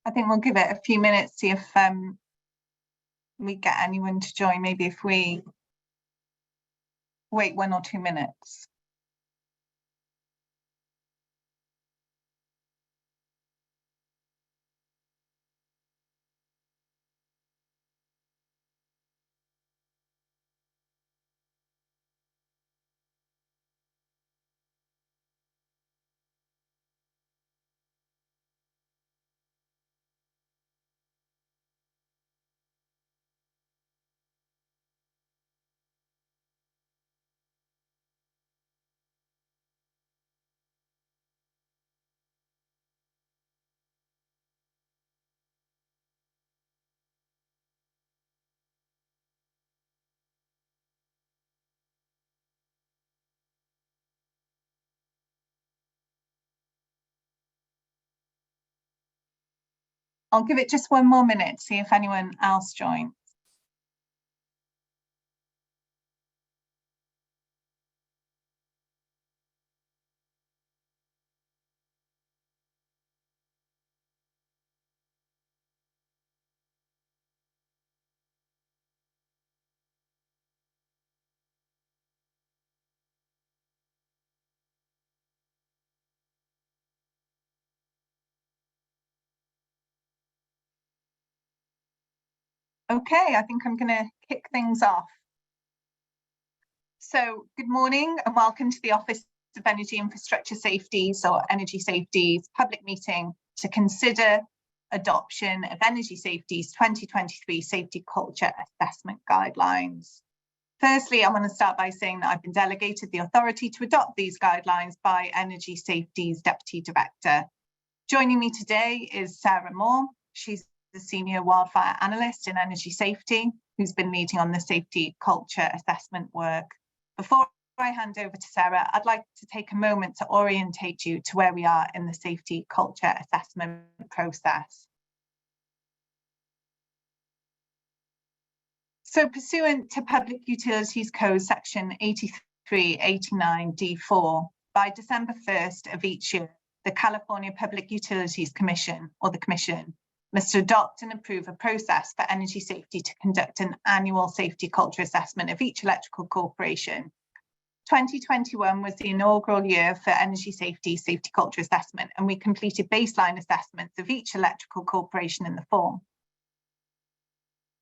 I think we'll give it a few minutes, see if we get anyone to join. Maybe if we wait 1 or 2 minutes. I'll give it just 1 more minute, see if anyone else joins. Okay, I think I'm going to kick things off. So, good morning and welcome to the Office of Energy Infrastructure Safeties, or Energy Safeties, public meeting to consider adoption of Energy Safety's 2023 Safety Culture Assessment Guidelines. Firstly, I want to start by saying that I've been delegated the authority to adopt these guidelines by Energy Safety's Deputy Director. Joining me today is Sarah Moore. She's the Senior Wildfire Analyst in Energy Safety, who's been leading on the safety culture assessment work. Before I hand over to Sarah, I'd like to take a moment to orientate you to where we are in the safety culture assessment process. So, pursuant to Public Utilities Code section 8389D4, by December 1st of each year, the California Public Utilities Commission, or the Commission, must adopt and approve a process for energy safety to conduct an annual safety culture assessment of each electrical corporation. 2021 was the inaugural year for energy safety culture assessment, and we completed baseline assessments of each electrical corporation in the form.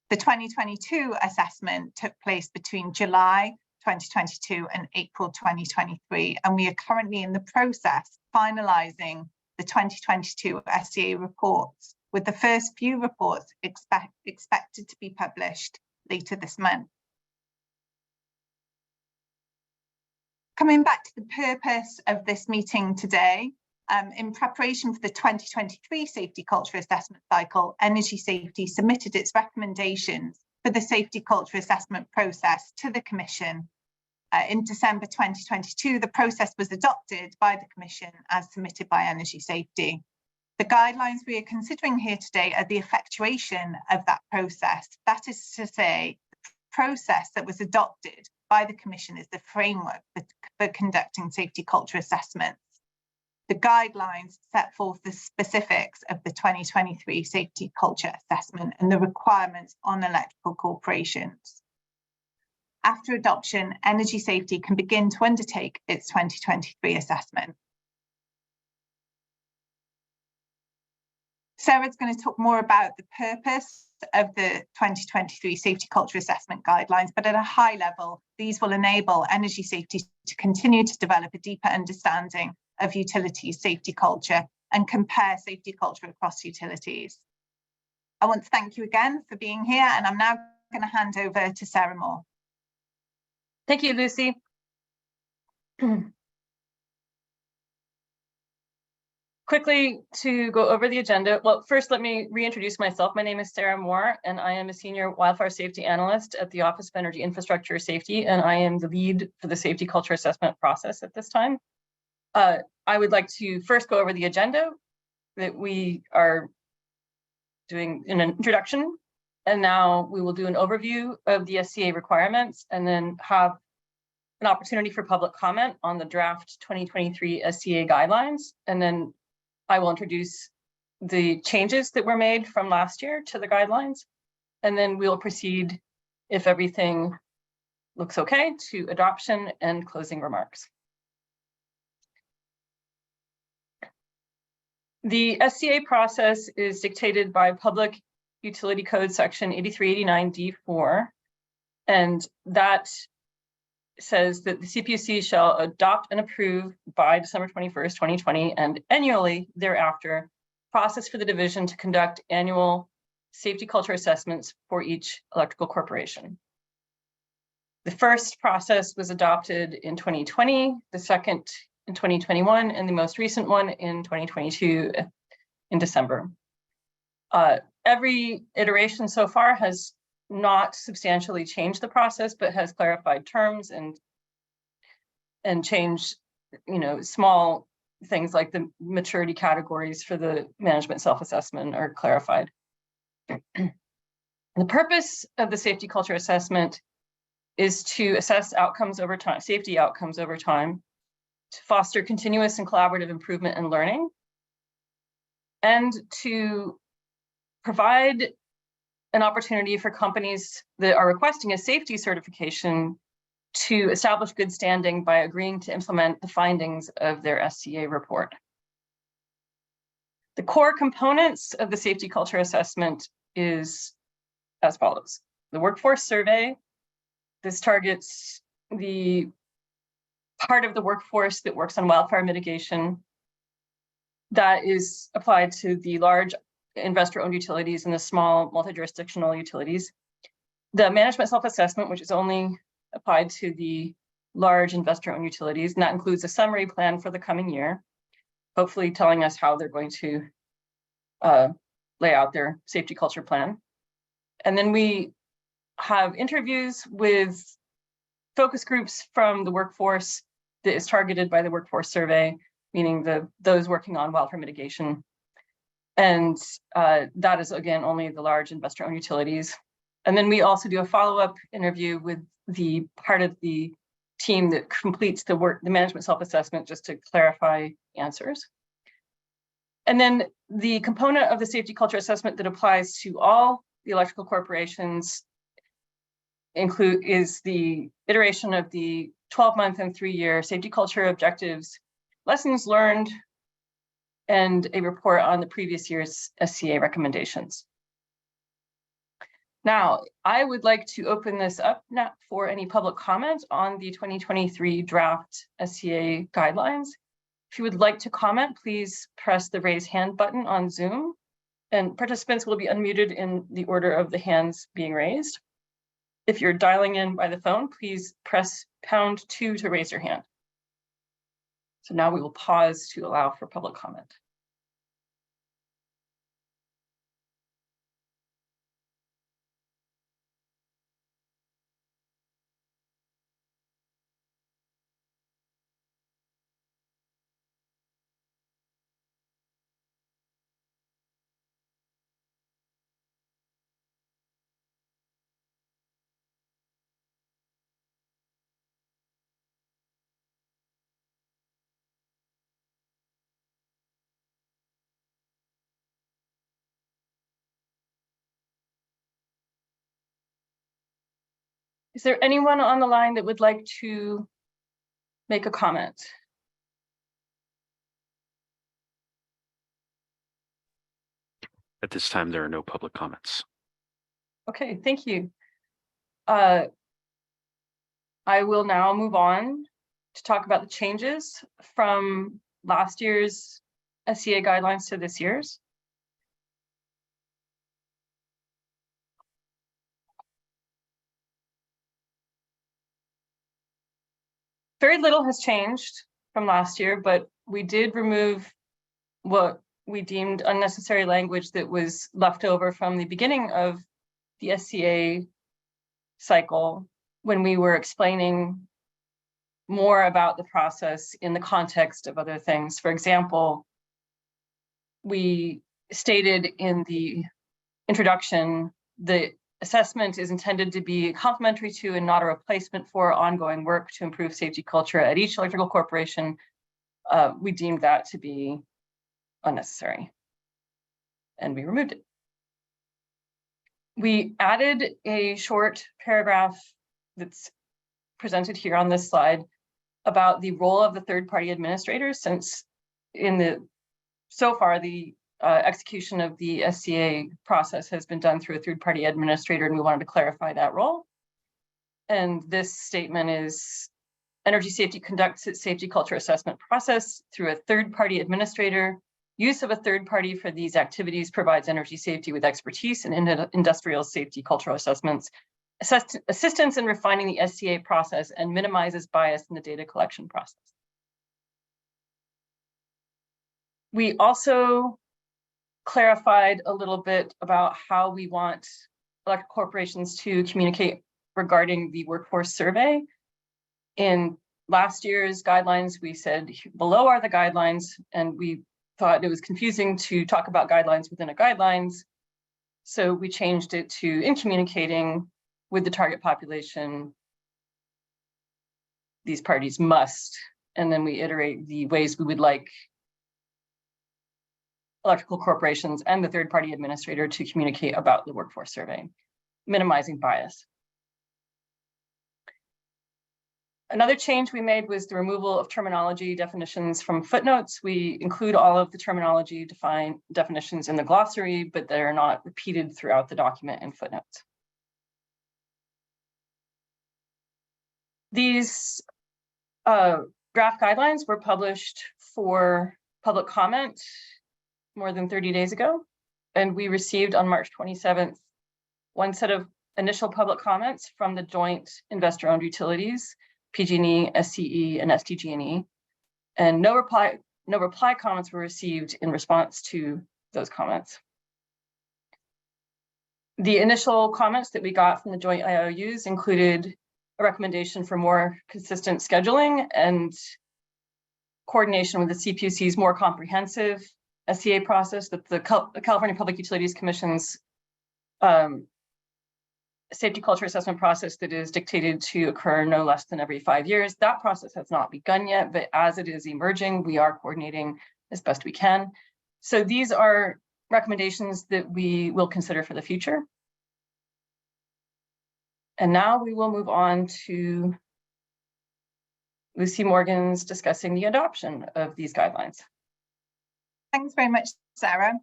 The 2022 assessment took place between July 2022 and April 2023, and we are currently in the process finalising the 2022 SCA reports, with the first few reports expected to be published later this month. Coming back to the purpose of this meeting today, in preparation for the 2023 Safety Culture Assessment Cycle, Energy Safety submitted its recommendations for the Safety Culture Assessment process to the Commission. In December 2022, the process was adopted by the Commission as submitted by Energy Safety. The guidelines we are considering here today are the effectuation of that process. That is to say, the process that was adopted by the Commission is the framework for conducting safety culture assessments. The guidelines set forth the specifics of the 2023 safety culture assessment and the requirements on electrical corporations. After adoption, Energy Safety can begin to undertake its 2023 assessment. Sarah's going to talk more about the purpose of the 2023 Safety Culture Assessment Guidelines, but at a high level, these will enable Energy Safety to continue to develop a deeper understanding of utilities safety culture and compare safety culture across utilities. I want to thank you again for being here, and I'm now going to hand over to Sarah Moore. Thank you, Lucy. Quickly to go over the agenda. Well, first, let me reintroduce myself. My name is Sarah Moore, and I am a Senior Wildfire Safety Analyst at the Office of Energy Infrastructure Safety, and I am the lead for the Safety Culture Assessment process at this time. I would like to first go over the agenda that we are doing in an introduction, and now we will do an overview of the SCA requirements and then have an opportunity for public comment on the draft 2023 SCA guidelines, and then I will introduce the changes that were made from last year to the guidelines, and then we'll proceed, if everything looks okay, to adoption and closing remarks. The SCA process is dictated by Public Utility Code section 8389D4, and that says that the CPUC shall adopt and approve by December 21st, 2020, and annually thereafter process for the division to conduct annual safety culture assessments for each electrical corporation. The first process was adopted in 2020, the second in 2021, and the most recent one in 2022 in December. Every iteration so far has not substantially changed the process, but has clarified terms and changed, small things like the maturity categories for the management self-assessment are clarified. The purpose of the safety culture assessment is to assess outcomes over time, safety outcomes over time, to foster continuous and collaborative improvement and learning, and to provide an opportunity for companies that are requesting a safety certification to establish good standing by agreeing to implement the findings of their SCA report. The core components of the safety culture assessment is as follows. The workforce survey. This targets the part of the workforce that works on wildfire mitigation that is applied to the large investor-owned utilities and the small multi-jurisdictional utilities. The management self-assessment, which is only applied to the large investor-owned utilities, and that includes a summary plan for the coming year, hopefully telling us how they're going to lay out their safety culture plan. And then we have interviews with focus groups from the workforce that is targeted by the workforce survey, meaning those working on wildfire mitigation. And that is, again, only the large investor-owned utilities. And then we also do a follow-up interview with the part of the team that completes the management self-assessment, just to clarify answers. And then the component of the safety culture assessment that applies to all the electrical corporations is the iteration of the 12-month and 3-year safety culture objectives, lessons learned, and a report on the previous year's SCA recommendations. Now, I would like to open this up now for any public comment on the 2023 draft SCA guidelines. If you would like to comment, please press the raise hand button on Zoom, and participants will be unmuted in the order of the hands being raised. If you're dialing in by the phone, please press #2 to raise your hand. So now we will pause to allow for public comment. Is there anyone on the line that would like to make a comment? At this time, there are no public comments. Okay, thank you. I will now move on to talk about the changes from last year's SCA guidelines to this year's. Very little has changed from last year, but we did remove what we deemed unnecessary language that was left over from the beginning of the SCA cycle when we were explaining more about the process in the context of other things. For example, we stated in the introduction that assessment is intended to be complementary to and not a replacement for ongoing work to improve safety culture at each electrical corporation. We deemed that to be unnecessary. and we removed it. We added a short paragraph that's presented here on this slide about the role of the third-party administrator, since so far the execution of the SCA process has been done through a third-party administrator, and we wanted to clarify that role. And this statement is, energy safety conducts its safety culture assessment process through a third-party administrator. Use of a third party for these activities provides energy safety with expertise in industrial safety cultural assessments, assistance in refining the SCA process, and minimizes bias in the data collection process. We also clarified a little bit about how we want electric corporations to communicate regarding the workforce survey. In last year's guidelines, we said below are the guidelines, and we thought it was confusing to talk about guidelines within a guidelines. So we changed it to, in communicating with the target population, these parties must, and then we iterate the ways we would like electrical corporations and the third-party administrator to communicate about the workforce survey, minimizing bias. Another change we made was the removal of terminology definitions from footnotes. We include all of the terminology definitions in the glossary, but they're not repeated throughout the document in footnotes. These draft guidelines were published for public comment more than 30 days ago, and we received on March 27th one set of initial public comments from the joint investor-owned utilities, PG&E, SCE, and SDG&E, and no reply comments were received in response to those comments. The initial comments that we got from the joint IOUs included a recommendation for more consistent scheduling and coordination with the CPUC's more comprehensive SCA process, that the California Public Utilities Commission's safety culture assessment process that is dictated to occur no less than every 5 years. That process has not begun yet, but as it is emerging, we are coordinating as best we can. So these are recommendations that we will consider for the future. And now we will move on to Lucy Morgan's discussing the adoption of these guidelines. Thanks very much, Sarah.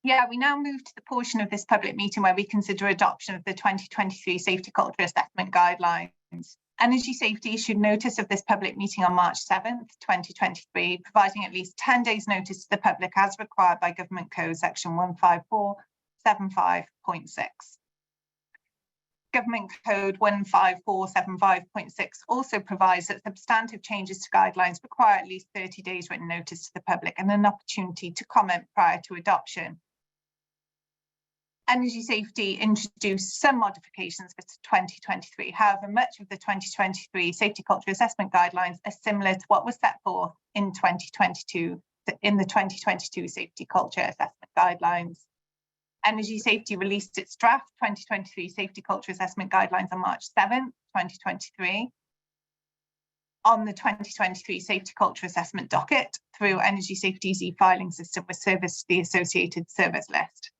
Yeah, we now move to the portion of this public meeting where we consider adoption of the 2023 Safety Culture Assessment Guidelines. Energy Safety issued notice of this public meeting on March 7th, 2023, providing at least 10 days notice to the public as required by Government Code section 15475.6. Government Code 15475.6 also provides that substantive changes to guidelines require at least 30 days written notice to the public and an opportunity to comment prior to adoption. Energy Safety introduced some modifications for 2023. However, much of the 2023 Safety Culture Assessment Guidelines are similar to what was set forth in 2022 in the 2022 Safety Culture Assessment Guidelines. Energy Safety released its draft 2023 Safety Culture Assessment Guidelines on March 7th, 2023. On the 2023 Safety Culture Assessment docket through Energy Safety's e-filing system with service to the associated service list.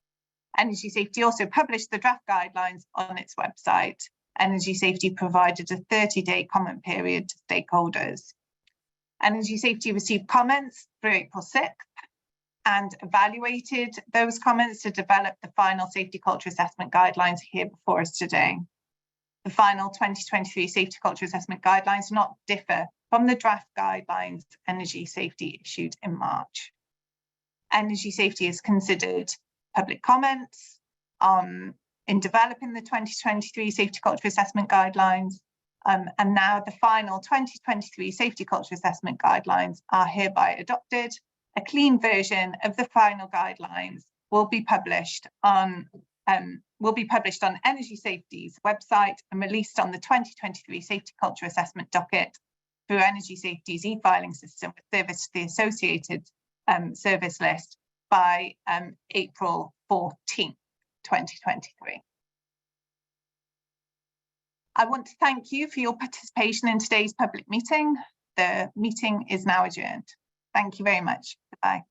Energy Safety also published the draft guidelines on its website. Energy Safety provided a 30-day comment period to stakeholders. Energy Safety received comments through April 6th and evaluated those comments to develop the final Safety Culture Assessment Guidelines here before us today. The final 2023 Safety Culture Assessment Guidelines do not differ from the draft guidelines Energy Safety issued in March. Energy Safety is considered public comments in developing the 2023 Safety Culture Assessment Guidelines, and now the final 2023 Safety Culture Assessment Guidelines are hereby adopted. A clean version of the final guidelines will be published on Energy Safety's website and released on the 2023 Safety Culture Assessment docket through Energy Safety's e-filing system with service to the associated service list by April 14th, 2023. I want to thank you for your participation in today's public meeting. The meeting is now adjourned. Thank you very much. Goodbye.